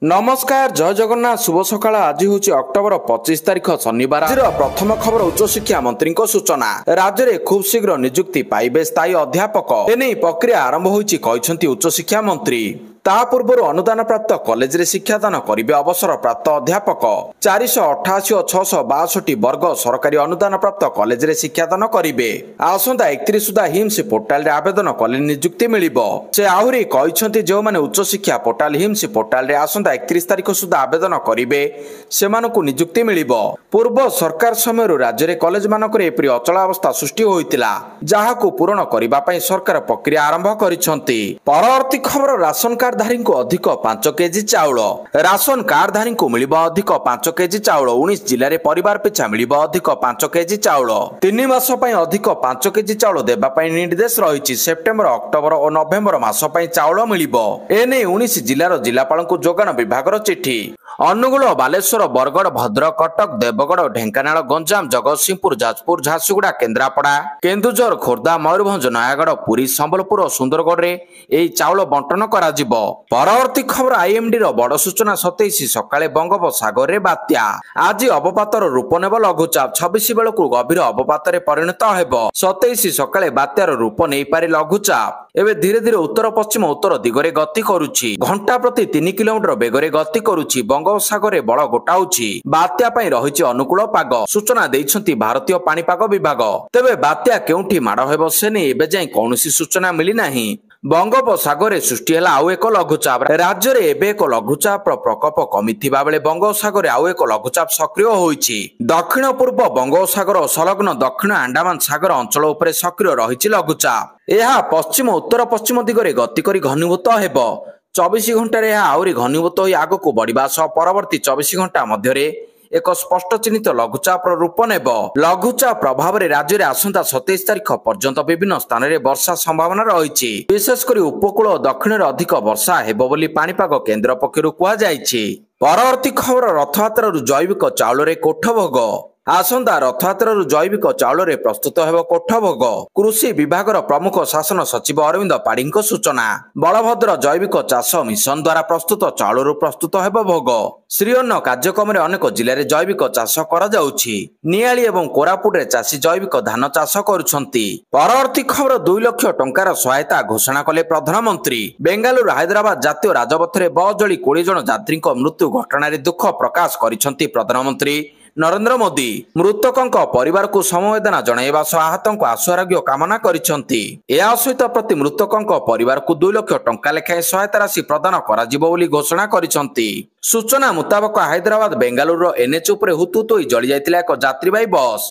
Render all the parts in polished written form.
नमस्कार जय जगन्नाथ शुभ सकाळ आज हूँ अक्टोबर 25 तारीख शनिवार आज प्रथम खबर उच्च शिक्षा मंत्री सूचना राज्य में खूब शीघ्र नियुक्ति पाइबे स्थायी अध्यापक एने प्रक्रिया आरंभ होईछि कहिसंती उच्च शिक्षा मंत्री ता पूर्व अनुदान प्राप्त कॉलेज रे शिक्षादान करिवे अवसर प्राप्त अध्यापक 488 और 662 वर्ग सरकारी अनुदान प्राप्त कॉलेज रे शिक्षादान करिवे आसंता 31 सुधा हिम्स पोर्टाल रे आवेदन कले नियुक्ति मिलिबो से आहुरी कहिसंती जो माने उच्च शिक्षा पोर्टाल हिम्स पोर्टाल रे आसंता 31 तारिख सुधा आवेदन करिवे सेमानकु नियुक्ति मिलिबो पूर्व सरकार समय राज्य रे कॉलेज मानक रे एपरि अचलावस्था सृष्टि होइतिला जाहाकु पूर्ण करिबा पई सरकार प्रक्रिया आरंभ करिसंती परवर्ती खबर राशन कार्ड धारी को अधिक 5 केजी चाउल राशन कार्ड धारी को मिलिबा अधिक 5 केजी चाउल 19 जिले में परिवार पिछा मिलिबा अधिक 5 केजी चाउल 3 मास पई अधिक 5 केजी चाउल देबा पई निर्देश रहिछि सेप्टेम्बर अक्टोबर और नवेम्बर मास पई चाउल मिलिबो एने 19 जिल्लार जिलापाल को जोगान विभागर चिठी अनुगुल बालेश्वर बरगड़ भद्रक कटक देवगढ़ ढेंकानाल गंजाम जगतसिंहपुर जाजपुर झारसुगुड़ा केन्द्रापड़ा केन्दुझर खोर्धा मयूरभंज नयागढ़ पुरी संबलपुर और सुंदरगढ़ रे एई चाउल बंटन करा जिवो परवर्ती खबर आईएमडी रो बड़ सूचना 27 सकाळे बंगोपसागर रे बात्या आज अवपातर रूप नेब लघुचाप 26 बेलकु गभीर अवपात रे परिणत हेबो 27 सकाळे बात्यार रूप नै पारे लघुचाप एबे धीरे धीरे उत्तर पश्चिम उत्तर दिगरे गति करुछि घंटा प्रति 3 किलोमीटर बेगरे गति करुछि बंगोपसागर बड़ गोटाउछि बात्या पई रहिछि अनुकूल पाग सूचना दैछंती भारतीय पाणीपाग विभाग तेबे बात्या केउंठी माड हेबो से नै एबे जाय कोनोसी सूचना मिली नाही बंगोपसागर सृष्टि है आउ एक लघुचाप राज्य में एबे एक लघुचाप प्रकोप कमिथिबा बेले बंगोपसागर आउ एक लघुचाप सक्रिय होईछि दक्षिण पूर्व बंगोपसागर संलग्न दक्षिण अंडमान सागर अंचल उपरे सक्रिय रहिछि लघुचाप यह पश्चिम उत्तर पश्चिम दिगरे गति करी घनीभूत हेबो 24 घंटा रे आउरी घनीभूत होई आगको बढ़िबा सह परवर्ती 24 घंटा मध्यरे एक स्पष्ट चिन्हित लघुचाप रूप नेब लघुचाप प्रभाव में राज्य में आसंता 27 तारिख पर्यंत विभिन्न स्थान में वर्षा संभावना रही विशेषकर उपकूल और दक्षिण में अधिक वर्षा हेबो बोली पाणीपाग केन्द्र पक्षरु कुहा जायछि परवर्ती खबर रथयात्रा जैविक चाउल रे कोठभोग आसंता रथयात्रा जैविक चाउल रे प्रस्तुत हेबो कोठभोग कृषि विभाग प्रमुख शासन सचिव अरविंद पाढ़ी सूचना बलभद्र जैविक चाष मिशन द्वारा प्रस्तुत चाउल प्रस्तुत हेबो भोग श्रीअन्न कार्यक्रम में अनेक जिले में जैविक चाष करा जाउछि नियाली एवं कोरापुट रे चाषी जैविक धान चाष करुछंती परवर्ती खबर 2 लाख टंकार सहायता घोषणा कले प्रधानमंत्री बेंगालुरु हैदराबाद जातीय राजपथ रे बस जळी 20 जन यात्री मृत्यु घटना रे दुख प्रकाश करिसंती प्रधानमंत्री नरेंद्र मोदी मृतकों परिवार को समवेदना जणाइबा सह आहतों को आशु आरोग्य कामना करिसंती या सहित प्रति मृतकों परिवार को 2 लाख टंका लेखाएं सहायता राशि प्रदान करा जिवो बोली घोषणा करिसंती सूचना मुताबक हैदराबाद बेंगालुरु एनएच उपरे हुतुतु जळी जायतिला एक यात्रीवाही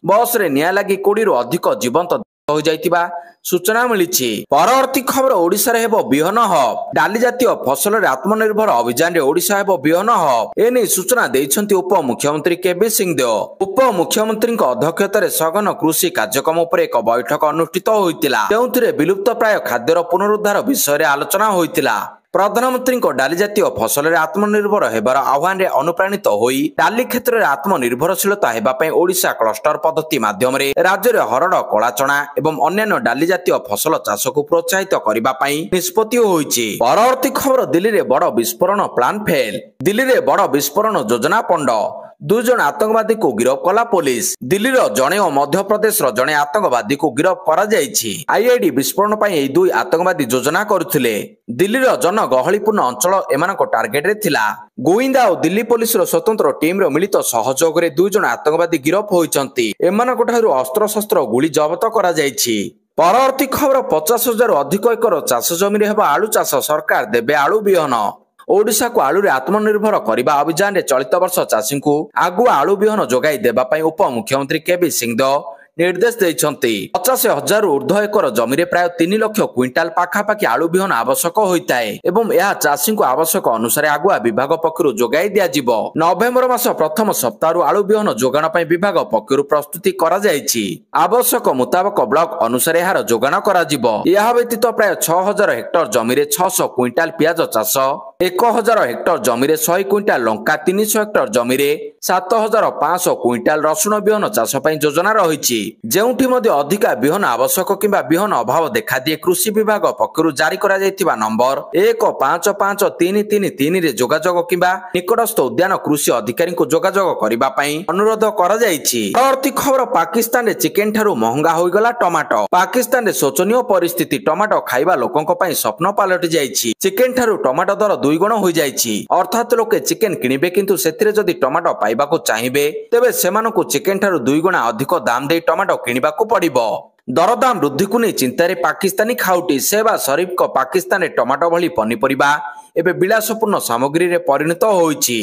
बस रे निया लागि 20 रु अधिक जीवंत हो जाइतिबा सूचना मिली परवर्ती खबर ओडिशा रे हेबो बिहन हब डाली जातीय फसल रे आत्मनिर्भर अभियान रे ओडिशा हेबो बिहन हब एने सूचना दैछंती उप मुख्यमंत्री केबी सिंहदेव उप मुख्यमंत्री अध्यक्षता रे सघन कृषि कार्यक्रम उपर एक बैठक अनुष्ठित होइतिला जेउथिरे विलुप्त प्राय खाद्यर पुनरुद्धार विषय रे आलोचना होइतिला प्रधानमंत्री डाली जातीय फसल रे आत्मनिर्भर हेबार आह्वान रे अनुप्राणित होई डाली क्षेत्र में आत्मनिर्भरशीलता हेबा पई ओडिशा क्लस्टर पद्धति माध्यम रे राज्य रे हरड़ कला चना एवं अन्य डाली जातीय फसल चाष को प्रोत्साहित करबा पई निष्पत्ति होईछि परवर्ती खबर दिल्ली रे बड़ विस्फोरण प्लान फेल दिल्ली रे बड़ विस्फोरण योजना पंड 2 जन आतंकवादी को गिरफ्त कला पुलिस दिल्ली जड़े और मध्य प्रदेश जड़े आतंकवादी को गिरफ्त करा जायछि आईआईडी विस्फोरण पई एई 2 आतंकवादी योजना करुथिले दिल्ली जन गहलीपूर्ण अंचल एमानक टार्गेट रे थिला गोविंदा और दिल्ली पुलिस स्वतंत्र टीम रो मिलित सहयोग रे 2 जन आतंकवादी गिरफ्त होइचंती एमानक ठारु अस्त्र शस्त्र गुली जब्त करा जायछि परवर्ती खबर 50,000 अधिक एकर चाष जमी रे हेबा आलू चाष सरकार देबे आलू बिहन ओडिशा को आलू रे आत्मनिर्भर करबा अभियान रे चलित वर्ष चाषी को आगु आलू बिहन जोगाई देबा पई उप मुख्यमंत्री केबी सिंहदेव निर्देश दैछंती 50,000 ऊर्ध्व एकर जमी रे प्राय 3 लाख क्विंटाल पाखापाखि आलू बिहन आवश्यक होइताए एवं यह चाषी को आवश्यक अनुसार आगुआ विभाग पक्षरु जोगाई दिया जिवो नवेम्बर मास प्रथम सप्ताह आलू बिहन जोगान पई विभाग पक्षरु प्रस्तुति करा जायछि आवश्यक मुताबक ब्लॉक अनुसार यार जोगान करा जिवो यह व्यतीत प्राय 6,000 हेक्टर जमी रे 600 क्विंटाल पियाज चाष 1000 ହେକ୍ଟର ଜମିରେ 100 କ୍ୱିଣ୍ଟାଲ ଲଙ୍କା, 300 ହେକ୍ଟର ଜମିରେ 7500 କ୍ୱିଣ୍ଟାଲ ରସୁଣ ବିହନ ଚାଷ ପାଇଁ ଯୋଜନା ରହିଛି। ଯେଉଁଠି ମଧ୍ୟ ଅଧିକା ବିହନ ଆବଶ୍ୟକ କିମ୍ବା ବିହନ ଅଭାବ ଦେଖାଦିଏ, କୃଷି ବିଭାଗ ପକ୍ଷରୁ ଜାରି କରାଯାଇଥିବା ନମ୍ବର 155333ରେ ଯୋଗାଯୋଗ କିମ୍ବା ନିକଟସ୍ଥ ଉଦ୍ୟାନ କୃଷି ଅଧିକାରୀଙ୍କୁ ଯୋଗାଯୋଗ କରିବା ପାଇଁ ଅନୁରୋଧ କରାଯାଇଛି। ପରବର୍ତ୍ତୀ ଖବର, ପାକିସ୍ତାନରେ ଚିକେନ ଠାରୁ ମହଙ୍ଗା ହୋଇଗଲା ଟମାଟୋ। ପାକିସ୍ତାନରେ ଶୋଚନୀୟ ପରିସ୍ଥିତି। ଟମାଟୋ ଖାଇବା ଲୋକଙ୍କ ପାଇଁ ସ୍ୱପ୍ନ ପାଲଟି ଯାଇଛି। ଚିକେନ ଠାରୁ ଟମାଟୋ ଦର 2 ଗୁଣ ହୋଇଯାଇଛି। ଅର୍ଥାତ୍ ଲୋକେ ଚିକେନ କିଣିବେ, କିନ୍ତୁ ସେଥିରେ ଯଦି ଟମାଟୋ ପାଇବାକୁ ଚାହିଁବେ ତେବେ ସେମାନଙ୍କୁ ଚିକେନ ଠାରୁ 2 ଗୁଣା ଅଧିକ ଦାମ ଦେଇ ଟମାଟୋ କିଣିବାକୁ ପଡିବ। ଦରଦାମ ବୃଦ୍ଧିକୁ ନେଇ ଚିନ୍ତାରେ ପାକିସ୍ତାନୀ ଖାଉଟି। ସେହବାଜ ସରିଫଙ୍କ ପାକିସ୍ତାନରେ ଟମାଟୋ ଭଳି ପନିପରିବା ଏବେ ବିଳାସପୂର୍ଣ୍ଣ ସାମଗ୍ରୀରେ ପରିଣତ ହୋଇଛି।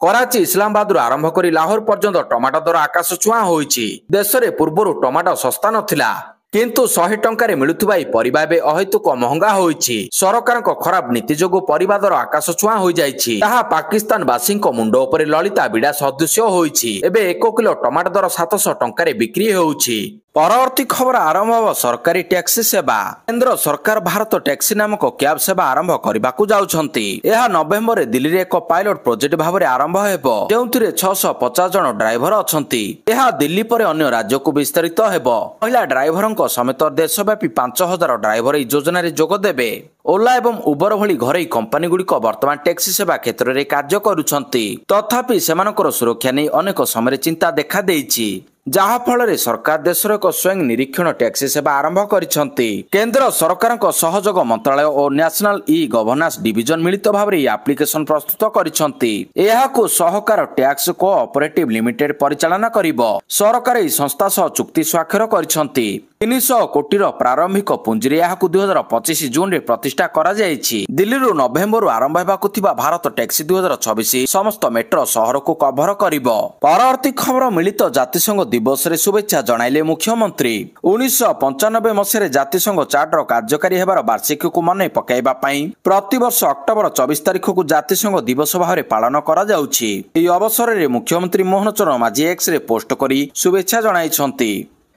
କରାଚି, ଇସଲାମାବାଦରୁ ଆରମ୍ଭ କରି ଲାହୋର ପର୍ଯ୍ୟନ୍ତ ଟମାଟୋ ଦର ଆକାଶ ଛୁଆଁ ହୋଇଛି। ଦେଶରେ ପୂର୍ବରୁ ଟମାଟୋ ଶସ୍ତା ନଥିଲା, କିନ୍ତୁ 100 ଟଙ୍କାରେ ମିଳୁଥିବା ଏହି ପରିବା ଏବେ ଅହେତୁକ ମହଙ୍ଗା ହୋଇଛି। ସରକାରଙ୍କ ଖରାପ ନୀତି ଯୋଗୁଁ ପରିବା ଦର ଆକାଶ ଛୁଆଁ ହୋଇଯାଇଛି। ତାହା ପାକିସ୍ତାନବାସୀଙ୍କ ମୁଣ୍ଡ ଉପରେ ଲଳିତା ବିଡ଼ା ସଦୃଶ୍ୟ ହୋଇଛି। ଏବେ 1 କିଲୋ ଟମାଟୋ ଦର 700 ଟଙ୍କାରେ ବିକ୍ରି ହେଉଛି। ପରବର୍ତ୍ତୀ ଖବର, ଆରମ୍ଭ ହେବ ସରକାରୀ ଟ୍ୟାକ୍ସି ସେବା। କେନ୍ଦ୍ର ସରକାର ଭାରତ ଟ୍ୟାକ୍ସି ନାମକ କ୍ୟାବ୍ ସେବା ଆରମ୍ଭ କରିବାକୁ ଯାଉଛନ୍ତି। ଏହା ନଭେମ୍ବରରେ ଦିଲ୍ଲୀରେ ଏକ ପାଇଲଟ ପ୍ରୋଜେକ୍ଟ ଭାବରେ ଆରମ୍ଭ ହେବ, ଯେଉଁଥିରେ 650 ଜଣ ଡ୍ରାଇଭର ଅଛନ୍ତି। ଏହା ଦିଲ୍ଲୀ ପରେ ଅନ୍ୟ ରାଜ୍ୟକୁ ବିସ୍ତାରିତ ହେବ। ମହିଳା ଡ୍ରାଇଭରଙ୍କ ସମେତ ଦେଶବ୍ୟାପୀ 5000 ଡ୍ରାଇଭର ଏହି ଯୋଜନାରେ ଯୋଗ ଦେବେ। ଓଲା ଏବଂ ଉବର ଭଳି ଘରୋଇ କମ୍ପାନୀଗୁଡ଼ିକ ବର୍ତ୍ତମାନ ଟ୍ୟାକ୍ସି ସେବା କ୍ଷେତ୍ରରେ କାର୍ଯ୍ୟ କରୁଛନ୍ତି। ତଥାପି ସେମାନଙ୍କର ସୁରକ୍ଷା ନେଇ ଅନେକ ସମୟରେ ଚିନ୍ତା ଦେଖାଦେଇଛି, ଯାହା ଫଳରେ ସରକାର ଦେଶର ଏକ ସ୍ୱୟଂ ନିରୀକ୍ଷଣ ଟ୍ୟାକ୍ସି ସେବା ଆରମ୍ଭ କରିଛନ୍ତି। କେନ୍ଦ୍ର ସରକାରଙ୍କ ସହଯୋଗ ମନ୍ତ୍ରାଳୟ ଓ ନ୍ୟାସନାଲ ଇ ଗଭର୍ନାନ୍ସ ଡିଭିଜନ ମିଳିତ ଭାବରେ ଏହି ଆପ୍ଲିକେସନ ପ୍ରସ୍ତୁତ କରିଛନ୍ତି। ଏହାକୁ ସହକାର ଟ୍ୟାକ୍ସ କୋଅପରେଟିଭ ଲିମିଟେଡ ପରିଚାଳନା କରିବ। ସରକାର ଏହି ସଂସ୍ଥା ସହ ଚୁକ୍ତି ସ୍ୱାକ୍ଷର କରିଛନ୍ତି। 300 କୋଟିର ପ୍ରାରମ୍ଭିକ ପୁଞ୍ଜିରେ ଏହାକୁ 2025 ଜୁନରେ ପ୍ରତିଷ୍ଠା କରାଯାଇଛି। ଦିଲ୍ଲୀରୁ ନଭେମ୍ବରରୁ ଆରମ୍ଭ ହେବାକୁ ଥିବା ଭାରତ ଟ୍ୟାକ୍ସି 2024 ସମସ୍ତ ମେଟ୍ରୋ ସହରକୁ କଭର କରିବ। ପରବର୍ତ୍ତୀ ଖବର, ମିଳିତ ଜାତିସଂଘ ଦିବସରେ ଶୁଭେଚ୍ଛା ଜଣାଇଲେ ମୁଖ୍ୟମନ୍ତ୍ରୀ। 1995 ମସିହାରେ ଜାତିସଂଘ ଚାର୍ଟର କାର୍ଯ୍ୟକାରୀ ହେବାର ବାର୍ଷିକୀକୁ ମନେ ପକାଇବା ପାଇଁ ପ୍ରତିବର୍ଷ ଅକ୍ଟୋବର 24 ତାରିଖକୁ ଜାତିସଂଘ ଦିବସ ଭାବରେ ପାଳନ କରାଯାଉଛି। ଏହି ଅବସରରେ ମୁଖ୍ୟମନ୍ତ୍ରୀ ମୋହନ ଚରଣ ମାଝୀ ଏକ୍ସରେ ପୋଷ୍ଟ କରି ଶୁଭେଚ୍ଛା ଜଣାଇଛନ୍ତି।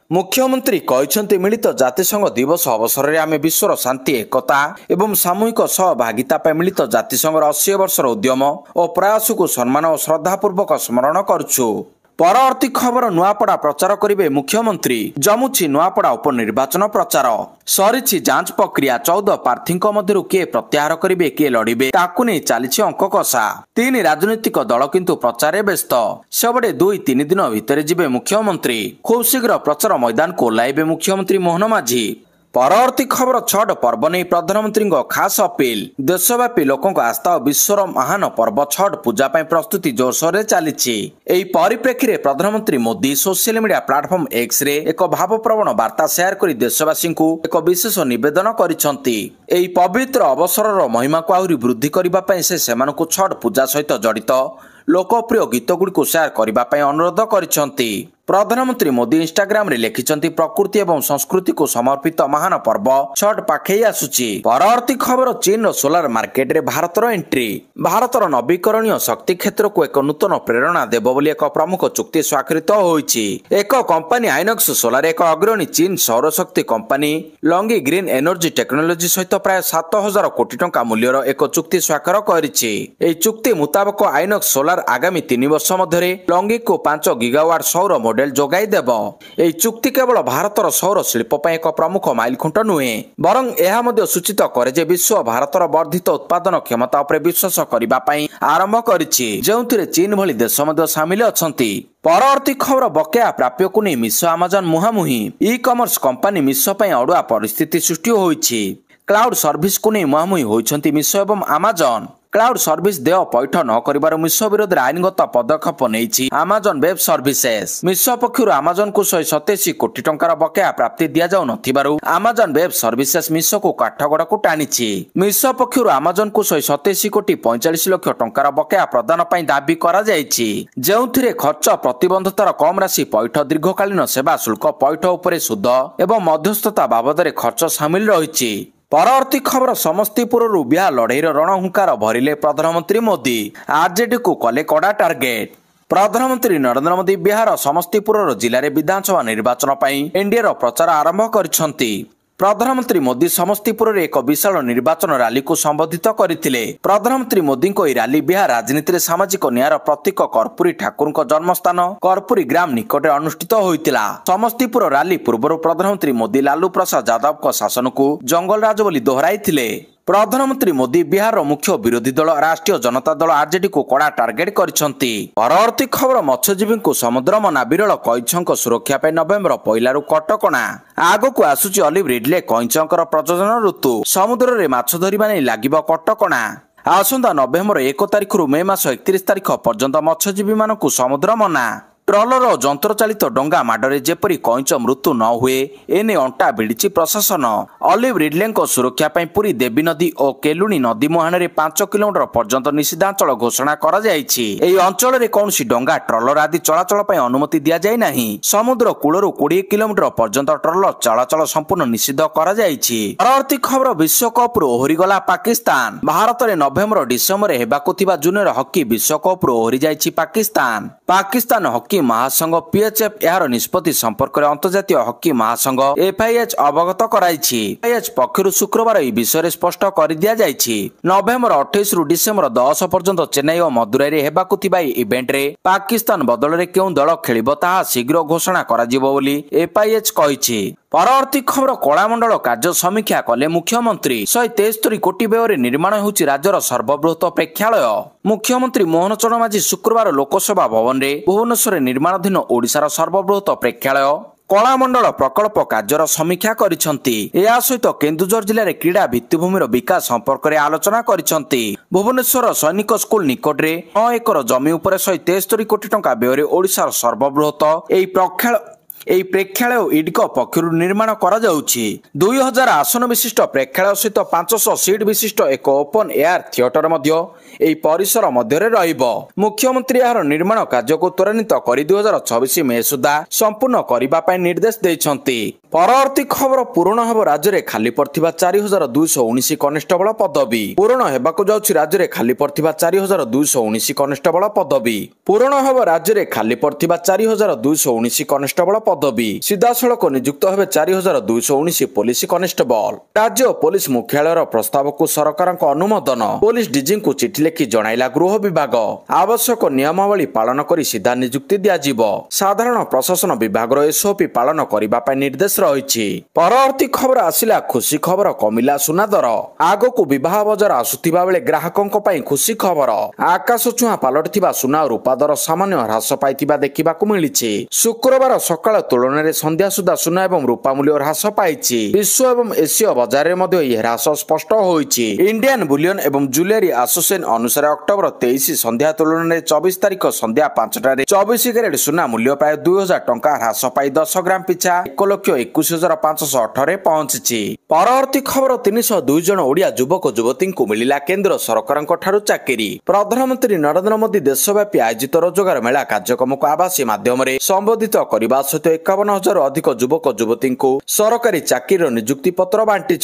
ମୁଖ୍ୟମନ୍ତ୍ରୀ କହିଛନ୍ତି, ମିଳିତ ଜାତିସଂଘ ଦିବସ ଅବସରରେ ଆମେ ବିଶ୍ୱର ଶାନ୍ତି, ଏକତା ଏବଂ ସାମୂହିକ ସହଭାଗିତା ପାଇଁ ମିଳିତ ଜାତିସଂଘର 80 ବର୍ଷର ଉଦ୍ୟମ ଓ ପ୍ରୟାସକୁ ସମ୍ମାନ ଓ ଶ୍ରଦ୍ଧାପୂର୍ବକ ସ୍ମରଣ କରୁଛୁ। ପରବର୍ତ୍ତୀ ଖବର, ନୂଆପଡ଼ା ପ୍ରଚାର କରିବେ ମୁଖ୍ୟମନ୍ତ୍ରୀ। ଜମୁଛି ନୂଆପଡ଼ା ଉପନିର୍ବାଚନ ପ୍ରଚାର। ସରିଛି ଯାଞ୍ଚ ପ୍ରକ୍ରିୟା। 14 ପ୍ରାର୍ଥୀଙ୍କ ମଧ୍ୟରୁ କିଏ ପ୍ରତ୍ୟାହାର କରିବେ, କିଏ ଲଢ଼ିବେ, ତାକୁ ନେଇ ଚାଲିଛି ଅଙ୍କ କଷା। 3 ରାଜନୈତିକ ଦଳ କିନ୍ତୁ ପ୍ରଚାରରେ ବ୍ୟସ୍ତ। ସେପଟେ 2-3 ଦିନ ଭିତରେ ଯିବେ ମୁଖ୍ୟମନ୍ତ୍ରୀ। ଖୁବ୍ ଶୀଘ୍ର ପ୍ରଚାର ମଇଦାନକୁ ଓହ୍ଲାଇବେ ମୁଖ୍ୟମନ୍ତ୍ରୀ ମୋହନ ମାଝୀ। ପରବର୍ତ୍ତୀ ଖବର, ଛଟ ପର୍ବ ନେଇ ପ୍ରଧାନମନ୍ତ୍ରୀଙ୍କ ଖାସ ଅପିଲ। ଦେଶବ୍ୟାପୀ ଲୋକଙ୍କ ଆସ୍ଥା ଓ ବିଶ୍ୱର ମହାନ ପର୍ବ ଛଟ ପୂଜା ପାଇଁ ପ୍ରସ୍ତୁତି ଜୋରସୋରରେ ଚାଲିଛି। ଏହି ପରିପ୍ରେକ୍ଷୀରେ ପ୍ରଧାନମନ୍ତ୍ରୀ ମୋଦି ସୋସିଆଲ ମିଡିଆ ପ୍ଲାଟଫର୍ମ ଏକ୍ସରେ ଏକ ଭାବପ୍ରବଣ ବାର୍ତ୍ତା ସେୟାର କରି ଦେଶବାସୀଙ୍କୁ ଏକ ବିଶେଷ ନିବେଦନ କରିଛନ୍ତି। ଏହି ପବିତ୍ର ଅବସରର ମହିମାକୁ ଆହୁରି ବୃଦ୍ଧି କରିବା ପାଇଁ ସେ ସେମାନଙ୍କୁ ଛଟ ପୂଜା ସହିତ ଜଡ଼ିତ ଲୋକପ୍ରିୟ ଗୀତଗୁଡ଼ିକୁ ସେୟାର କରିବା ପାଇଁ ଅନୁରୋଧ କରିଛନ୍ତି। ପ୍ରଧାନମନ୍ତ୍ରୀ ମୋଦି ଇନଷ୍ଟାଗ୍ରାମରେ ଲେଖିଛନ୍ତି, ପ୍ରକୃତି ଏବଂ ସଂସ୍କୃତିକୁ ସମର୍ପିତ ମହାନ ପର୍ବ ଛଟ ପାଖେଇ ଆସୁଛି। ପରବର୍ତ୍ତୀ ଖବର, ଚୀନର ସୋଲାର ମାର୍କେଟରେ ଭାରତର ଏଣ୍ଟ୍ରି। ଭାରତର ନବୀକରଣୀୟ ଶକ୍ତି କ୍ଷେତ୍ରକୁ ଏକ ନୂତନ ପ୍ରେରଣା ଦେବ ବୋଲି ଏକ ପ୍ରମୁଖ ଚୁକ୍ତି ସ୍ୱାକ୍ଷରିତ ହୋଇଛି। ଏକ କମ୍ପାନୀ ଆଇନକ୍ସ ସୋଲାର ଏକ ଅଗ୍ରଣୀ ଚୀନ ସୌରଶକ୍ତି କମ୍ପାନୀ ଲଙ୍ଗି ଗ୍ରୀନ ଏନର୍ଜି ଟେକ୍ନୋଲୋଜି ସହିତ ପ୍ରାୟ 7000 କୋଟି ଟଙ୍କା ମୂଲ୍ୟର ଏକ ଚୁକ୍ତି ସ୍ୱାକ୍ଷର କରିଛି। ଏହି ଚୁକ୍ତି ମୁତାବକ ଆଇନକ୍ସ ସୋଲାର ଆଗାମୀ 3 ବର୍ଷ ମଧ୍ୟରେ ଲଙ୍ଗିକୁ 5 ଗିଗାୱାଟ ସୌର ମଡେଲ ଯୋଗାଇ ଦେବ। ଏହି ଚୁକ୍ତି କେବଳ ଭାରତର ସୌର ଶିଳ୍ପ ପାଇଁ ଏକ ପ୍ରମୁଖ ମାଇଲଖୁଣ୍ଟ ନୁହେଁ, ବରଂ ଏହା ମଧ୍ୟ ସୂଚିତ କରେ ଯେ ବିଶ୍ୱ ଭାରତର ବର୍ଦ୍ଧିତ ଉତ୍ପାଦନ କ୍ଷମତା ଉପରେ ବିଶ୍ୱାସ କରିବା ପାଇଁ ଆରମ୍ଭ କରିଛି, ଯେଉଁଥିରେ ଚୀନ ଭଳି ଦେଶ ମଧ୍ୟ ସାମିଲ ଅଛନ୍ତି। ପରବର୍ତ୍ତୀ ଖବର, ବକେୟା ପ୍ରାପ୍ୟକୁ ନେଇ ମିଶୋ ଆମାଜନ ମୁହାଁମୁହିଁ। ଇ କମର୍ସ କମ୍ପାନୀ ମିଶୋ ପାଇଁ ଅଡୁଆ ପରିସ୍ଥିତି ସୃଷ୍ଟି ହୋଇଛି। କ୍ଲାଉଡ ସର୍ଭିସକୁ ନେଇ ମୁହାଁମୁହିଁ ହୋଇଛନ୍ତି ମିଶୋ ଏବଂ ଆମାଜନ। କ୍ଲାଉଡ ସର୍ଭିସ ଦେୟ ପୈଠ ନ କରିବାରୁ ମିଶୋ ବିରୋଧରେ ଆଇନଗତ ପଦକ୍ଷେପ ନେଇଛି ଆମାଜନ ୱେବ ସର୍ଭିସେସ୍। ମିଶୋ ପକ୍ଷରୁ ଆମାଜନକୁ 187 କୋଟି ଟଙ୍କାର ବକେୟା ପ୍ରାପ୍ତି ଦିଆଯାଉ ନଥିବାରୁ ଆମାଜନ ୱେବ ସର୍ଭିସେସ୍ ମିଶୋକୁ କାଠଗଡକୁ ଟାଣିଛି। ମିଶୋ ପକ୍ଷରୁ ଆମାଜନକୁ 187 କୋଟି 45 ଲକ୍ଷ ଟଙ୍କାର ବକେୟା ପ୍ରଦାନ ପାଇଁ ଦାବି କରାଯାଇଛି, ଯେଉଁଥିରେ ଖର୍ଚ୍ଚ ପ୍ରତିବନ୍ଧତାର କମ୍ ରାଶି ପୈଠ, ଦୀର୍ଘକାଳୀନ ସେବା ଶୁଳ୍କ ପୈଠ ଉପରେ ସୁଧ ଏବଂ ମଧ୍ୟସ୍ଥତା ବାବଦରେ ଖର୍ଚ୍ଚ ସାମିଲ ରହିଛି। ପରବର୍ତ୍ତୀ ଖବର, ସମସ୍ତିପୁରରୁ ବିହାର ଲଢେଇର ରଣହୁଙ୍କାର ଭରିଲେ ପ୍ରଧାନମନ୍ତ୍ରୀ ମୋଦି। ଆରଜେଡିକୁ କଲେ କଡା ଟାର୍ଗେଟ। ପ୍ରଧାନମନ୍ତ୍ରୀ ନରେନ୍ଦ୍ର ମୋଦି ବିହାର ସମସ୍ତିପୁରର ଜିଲ୍ଲାରେ ବିଧାନସଭା ନିର୍ବାଚନ ପାଇଁ ଏନଡିଏର ପ୍ରଚାର ଆରମ୍ଭ କରିଛନ୍ତି। प्रधानमंत्री मोदी समस्तीपुर में एक विशाल निर्वाचन रैली को संबोधित करते। प्रधानमंत्री मोदी को रैली बिहार राजनीति में सामाजिक न्यायर प्रतीक कर्पूरी ठाकुर जन्मस्थान कर्पूरी ग्राम निकट अनुष्ठित होता। समस्तीपुर रैली पूर्व प्रधानमंत्री मोदी लालू प्रसाद यादव शासन को जंगल राज बोली दोहराई। प्रधानमंत्री मोदी बिहार मुख्य विरोधी दल राष्ट्रीय जनता दल आरजेडी को कड़ा टार्गेट करछंती। परवर्ती खबर मत्स्यजीवी को समुद्र मना विरल कईछक सुरक्षा पे नवेम्बर 1 कटकणा आग को आसुची ऑलिव रिडले कईछकर प्रजनन ऋतु समुद्र में माछ धरिबा नै लागिबो कटकणा। आसंता नवेम्बर 1 तारिख रु मे मास 31 तारिख पर्यंत मत्स्यजीवी मानकु समुद्र मना। ट्रलर यंत्रचालित डंगा माडरे जेपरी कईच मृत्यु न हुए एने अंटा भिड़ी प्रशासन। ऑलिव रिडले सुरक्षा पर पुरी देवी नदी और केलुणी नदी मुहाण 5 किलोमीटर पर्यंत निषेधांचल घोषणा अंचल कौन डंगा ट्रलर आदि चलाचल अनुमति दि जाए नहीं। समुद्र कूलू 20 किलोमीटर पर्यंत ट्रलर चलाचल संपूर्ण निषिद्ध परवर्ती खबर विश्वकप ओहरीगला पाकिस्तान। भारत में नवेम्बर डिसेम्बर हेबाकु थिबा जूनियर हॉकी विश्वकप ओहरी जाइछि पाकिस्तान। पाकिस्तान हॉकी महासंघ पीएचएफ यार निष्पत्ति संपर्क में अंतर्जातीय हॉकी महासंघ एफआईएच अवगत कराइछि। एफआईएच पक्षरु शुक्रवार ई विषय स्पष्ट कर दिया जाइछि। नवेम्बर 28 रु डिसेम्बर 10 पर्यंत चेन्नई और मदुराई रे हेबाकु थिबा इवेंट रे पाकिस्तान बदल रे केउ दल खेलिबो ताहा शीघ्र घोषणा कराजिबो बोली एफआईएच कहिछि। परवर्ती खबर कलामंडल कार्य समीक्षा कले मुख्यमंत्री। 173 कोटी व्यय निर्माण होउछि राज्यर सर्वबृहत प्रेक्षालय। मुख्यमंत्री मोहन चरण माझी शुक्रवार लोकसभा भवन रे भुवनेश्वर निर्माणाधीन ओडिशार सर्वबृहत प्रेक्षालय कलामंडल प्रकल्प कार्यर समीक्षा करिसंती। या सहित केन्दुझर जिले में क्रीड़ा भित्तिभूमिर विकास संपर्क में आलोचना करिसंती। भुवनेश्वर सैनिक स्कूल निकट में 9 एकर जमी उपर 173 कोटी टंका व्यय ओडिशार सर्वबृहत एई प्रेक्षालय इडको पक्षरु निर्माण करा जाउछि। 2000 आसन विशिष्ट प्रेक्षालय सहित 500 सीट विशिष्ट एक ओपन एयर थिएटर मध्य एई परिसर मध्य रहिबो। मुख्यमंत्री यार निर्माण कार्य को त्वरान्वित करी 2026 मे सुधा संपूर्ण करिबा पय निर्देश दैछंती। परवर्ती खबर पूर्ण हेबो राज्य रे खाली पड़थिबा 4219 कनेस्टेबल पदवी। पूर्ण हेबाकु जाउछि राज्य रे खाली पड़थिबा 4219 कनेस्टेबल पदवी। पूर्ण हेबो राज्य रे खाली पड़थिबा 4219 कनेस्टेबल पदवी। सीधासलख नियुक्त हेबे 4219 पुलिस कनेस्टेबल। राज्य पुलिस मुख्यालयर प्रस्ताव को सरकार अनुमोदन। पुलिस डीजी को चिठी लिखि जणाइला गृह विभाग। आवश्यक नियमावली पालन करी सीधा नियुक्ति दियाजिबो। साधारण प्रशासन विभाग एसओपी पालन करिबा पय निर्देश रहिछि। परवर्ती खबर आसिला खुशी खबर कमिला सुना दर। आग को विवाह बजार आसुथिबा बेले ग्राहकंक पय खुशी खबर। आकाश छुआ पलटिथिबा सुना और रूपा दर सामान्य ह्रास पाइथिबा देखिबाकू मिलिछि। शुक्रवार सकाळ तुलन में संध्या सुधा सुना एवं रूपा मूल्य ह्रास पाइछि। विश्व एवं एशिया बाजार में ह्रास स्पष्ट होइछि। इंडियन बुलियन एवं ज्वेलरी एसोसिएशन अनुसार अक्टोबर 23 संध्या तुलन में 24 तारिख संध्या 5टारे 24 कैरेट सुना मूल्य प्राय 2000 टंका ह्रास पाई 10 ग्राम पिछा 1,21,508 पहुंची। परवर्ती खबर 302 जन ओडिया युवक युवती को मिलिला केंद्र सरकार चाकरी। प्रधानमंत्री नरेंद्र मोदी देशव्यापी आयोजित रोजगार मेला कार्यक्रम को आभासी माध्यम संबोधित करने सहित 51,000 अधिक युवक युवती को सरकारी चाकरी नियुक्ति पत्र बांटी।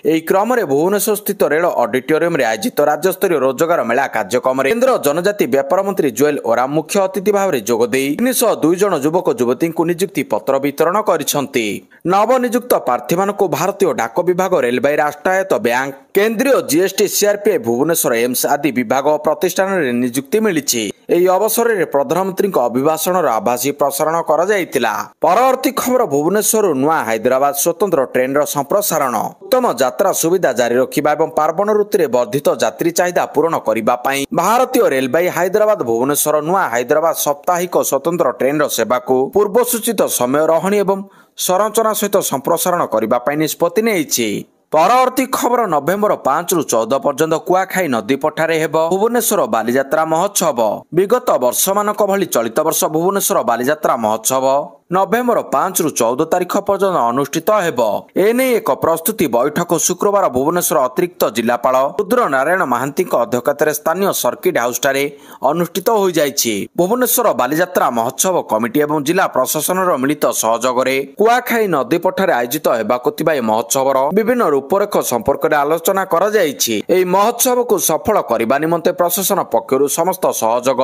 एही क्रम में भुवनेश्वर स्थित रेल ऑडिटोरियम रे आयोजित राज्य स्तरीय रोजगार मेला कार्यक्रम केंद्र जनजाति व्यापार मंत्री जुएल ओराम मुख्य अतिथि भाव में जोगदे 302 जन युवक युवती को नियुक्ति पत्र वितरण करिसंती। नवनियुक्त प्रार्थी मानक भारतीय डाक विभाग रेलवे राष्ट्रायत्त बैंक केंद्रीय जीएसटी सीआरपीएफ भुवनेश्वर एम्स आदि विभाग प्रतिष्ठान रे नियुक्ति मिली। एही अवसर में प्रधानमंत्री अभिभाषण आभासी प्रसारण करा जायतिला। परवर्ती खबर भुवनेश्वर नुआ हैदराबाद स्वतंत्र ट्रेन रो संप्रसारण। उत्तम यात्रा सुविधा जारी रखिबा एवं पार्वण ऋतु में वर्धित यात्री चाहिदा पूर्ण करिबा पई भारतीय रेलवे हैदराबाद भुवनेश्वर नुआ हैदराबाद साप्ताहिक स्वतंत्र ट्रेन रो सेवा को पूर्व सूचित समय रहणी एवं संरचना सहित संप्रसारण करिबा पई निष्पत्ति नेइछि। परवर्ती खबर नवेम्बर 5 रु 14 पर्यंत कुआखाई नदी पठारे हेबो भुवनेश्वर बालीजात्रा महोत्सव। विगत वर्ष मानक भली चलित वर्ष भुवनेश्वर बालीजात्रा महोत्सव नवेम्बर 5 रु 14 तारिख पर्यंत अनुष्ठित हेबो। एने एक प्रस्तुति बैठक शुक्रवार भुवनेश्वर अतिरिक्त जिलापाल रुद्र नारायण महांती अध्यक्षतार स्थानीय सर्किट हाउस ठारे अनुष्ठित हो जाइछि। भुवनेश्वर बालीजात्रा महोत्सव कमिटी एवं जिला प्रशासन मिलित सहयोग रे कुआखाई नदी पठारे आयोजित हेबाकु थिबा महोत्सवर विभिन्न रूपरेख संपर्क में आलोचना करा जाइछि। एही महोत्सव को सफल करबा निमंते प्रशासन पक्षरु समस्त सहयोग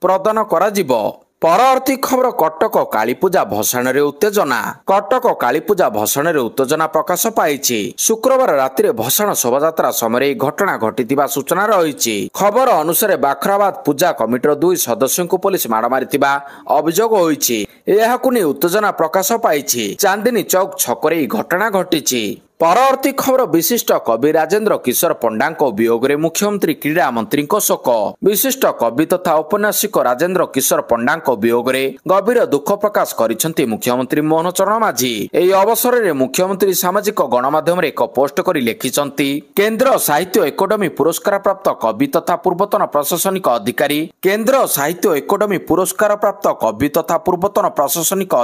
प्रदान करा जिवो। ପରବର୍ତ୍ତୀ ଖବର କଟକ କାଳୀପୂଜା ଭସାଣରେ ଉତ୍ତେଜନା। କଟକ କାଳୀପୂଜା ଭସାଣରେ ଉତ୍ତେଜନା ପ୍ରକାଶ ପାଇଛି। ଶୁକ୍ରବାର ରାତିରେ ଭସାଣ ଶୋଭାଯାତ୍ରା ସମୟରେ ଏହି ଘଟଣା ଘଟିଥିବା ସୂଚନା ରହିଛି। ଖବର ଅନୁସାରେ ବାଖରାବାଦ ପୂଜା କମିଟିର 2 ସଦସ୍ୟଙ୍କୁ ପୋଲିସ ମାଡ଼ ମାରିଥିବା ଅଭିଯୋଗ ହୋଇଛି। ଏହାକୁ ନେଇ ଉତ୍ତେଜନା ପ୍ରକାଶ ପାଇଛି। ଚାନ୍ଦିନୀ ଚୌକ ଛକରେ ଏହି ଘଟଣା ଘଟିଛି। ପରବର୍ତ୍ତୀ ଖବର ବିଶିଷ୍ଟ କବି ରାଜେନ୍ଦ୍ର କିଶୋର ପଣ୍ଡାଙ୍କ ବିୟୋଗରେ ମୁଖ୍ୟମନ୍ତ୍ରୀ କ୍ରୀଡ଼ା ମନ୍ତ୍ରୀଙ୍କ ଶୋକ। ବିଶିଷ୍ଟ କବି ତଥା ଔପନ୍ୟାସିକ ରାଜେନ୍ଦ୍ର କିଶୋର ପଣ୍ଡାଙ୍କ ବିୟୋଗରେ ଗଭୀର ଦୁଃଖ ପ୍ରକାଶ କରିଛନ୍ତି ମୁଖ୍ୟମନ୍ତ୍ରୀ ମୋହନ ଚରଣ ମାଝୀ। ଏହି ଅବସରରେ ମୁଖ୍ୟମନ୍ତ୍ରୀ ସାମାଜିକ ଗଣମାଧ୍ୟମରେ ଏକ ପୋଷ୍ଟ କରି ଲେଖିଛନ୍ତି, କେନ୍ଦ୍ର ସାହିତ୍ୟ ଏକାଡେମୀ ପୁରସ୍କାର ପ୍ରାପ୍ତ କବି ତଥା ପୂର୍ବତନ ପ୍ରଶାସନିକ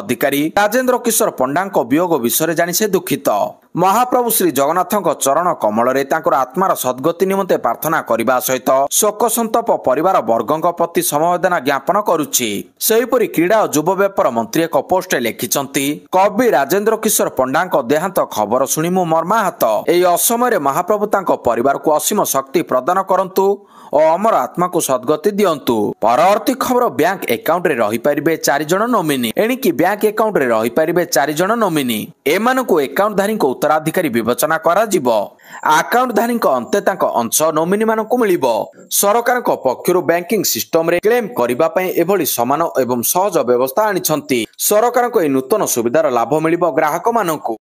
ଅଧିକାରୀ ରାଜେନ୍ଦ୍ର କିଶୋର ପଣ୍ଡାଙ୍କ ବିୟୋଗ ବିଷୟରେ ଜାଣି ସେ ଦୁଃଖିତ। ମହାପ୍ରଭୁ ଶ୍ରୀ ଜଗନ୍ନାଥଙ୍କ ଚରଣ କମଳରେ ତାଙ୍କର ଆତ୍ମାର ସଦ୍ଗତି ନିମନ୍ତେ ପ୍ରାର୍ଥନା କରିବା ସହିତ ଶୋକ ସନ୍ତପ ପରିବାର ବର୍ଗଙ୍କ ପ୍ରତି ସମବେଦନା ଜ୍ଞାପନ କରୁଛି। ସେହିପରି କ୍ରୀଡ଼ା ଓ ଯୁବ ବ୍ୟାପାର ମନ୍ତ୍ରୀ ଏକ ପୋଷ୍ଟରେ ଲେଖିଛନ୍ତି, କବି ରାଜେନ୍ଦ୍ର କିଶୋର ପଣ୍ଡାଙ୍କ ଦେହାନ୍ତ ଖବର ଶୁଣି ମୁଁ ମର୍ମାହତ। ଏହି ଅସମୟରେ ମହାପ୍ରଭୁ ତାଙ୍କ ପରିବାରକୁ ଅସୀମ ଶକ୍ତି ପ୍ରଦାନ କରନ୍ତୁ ଓ ଅମର ଆତ୍ମାକୁ ସଦ୍ଗତି ଦିଅନ୍ତୁ। ପରବର୍ତ୍ତୀ ଖବର ବ୍ୟାଙ୍କ ଆକାଉଣ୍ଟରେ ରହିପାରିବେ 4 ଜଣ ନୋମିନି। ଏଣିକି ବ୍ୟାଙ୍କ ଆକାଉଣ୍ଟରେ ରହିପାରିବେ 4 ଜଣ ନୋମିନି। ଏମାନଙ୍କୁ ଆକାଉଣ୍ଟଧାରୀଙ୍କ ଉତ୍ତରାଧିକାରୀ ବିବେଚନା କରାଯିବ। ଆକାଉଣ୍ଟଧାରୀଙ୍କ ଅନ୍ତେ ତାଙ୍କ ଅଂଶ ନୋମିନିମାନଙ୍କୁ ମିଳିବ। ସରକାରଙ୍କ ପକ୍ଷରୁ ବ୍ୟାଙ୍କିଂ ସିଷ୍ଟମରେ କ୍ଲେମ କରିବା ପାଇଁ ଏଭଳି ସମାନ ଏବଂ ସହଜ ବ୍ୟବସ୍ଥା ଆଣିଛନ୍ତି। ସରକାରଙ୍କ ଏହି ନୂତନ ସୁବିଧାର ଲାଭ ମିଳିବ ଗ୍ରାହକମାନଙ୍କୁ।